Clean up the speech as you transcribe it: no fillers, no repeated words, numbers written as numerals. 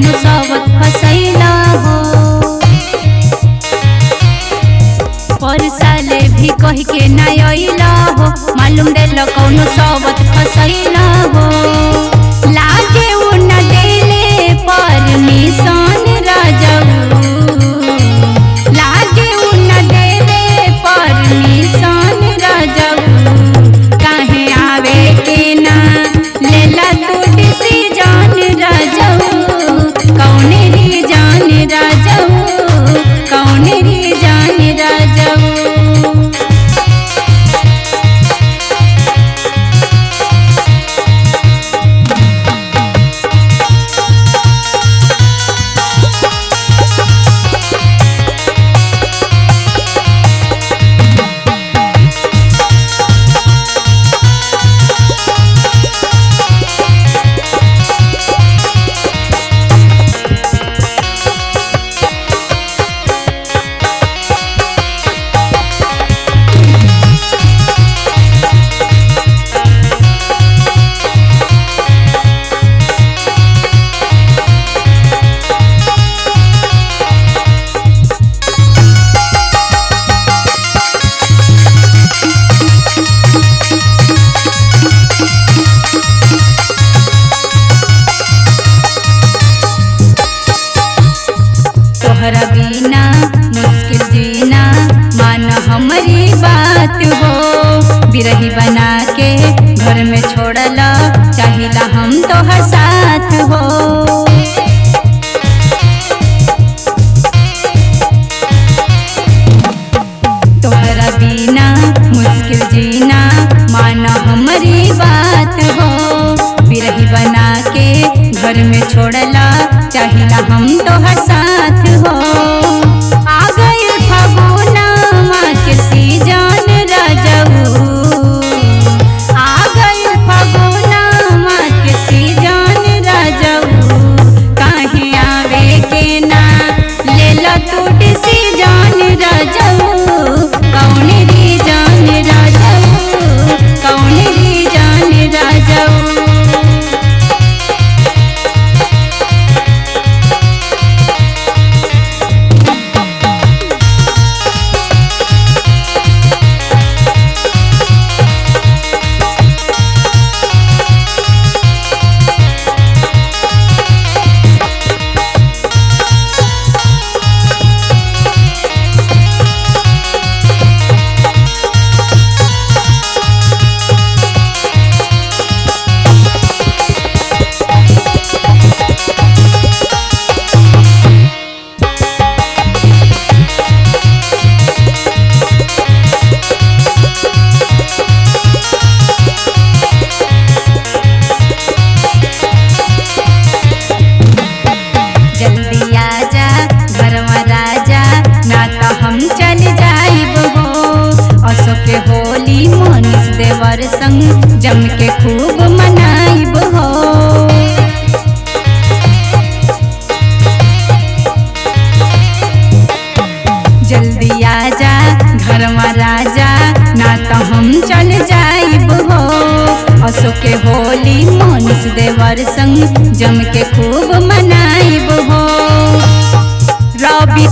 कौनो सावत फसैला हो। पर साले भी कह के ना अइला हो, मालूम देल कौनो सावत फसैला हो। लागे उ न देले परमिशन राजऊ, लागे उ न देले परमिशन राजऊ। काहे आवे के ना लेला तू डिसीजन राजऊ, कौन रीजन राजऊ, कौन रीजन राजऊ। तोहरा बिना मुश्किल जीना, मान हमारी बात हो। बिरही बना के घर में छोड़ला, चाहिला हम तोहर साथ हो। तोहरा बिना मुश्किल जीना, मान हमारी बात हो। बिरही बना के घर में छोड़ला, चाहिला हम तोहर साथ हो। आ गइल फगुनवा के सीजन राजऊ, आ गइल फगुनवा के सीजन राजऊ। काहे आवे के ना लेला तू डिसीजन राजऊ, कौन रीजन राजऊ, कौन रीजन राजऊ। जल्दी आजा घरवा राजा, ना तो हम चल जाइब हो। असो के होली मनीष देवर संग जम के खूब मनाइब हो। जल्दी आजा घरवा राजा, ना तो हम चल जाइब हो। असो के होली मनीष देवर संग जम के खूब मनाइब हो। रवि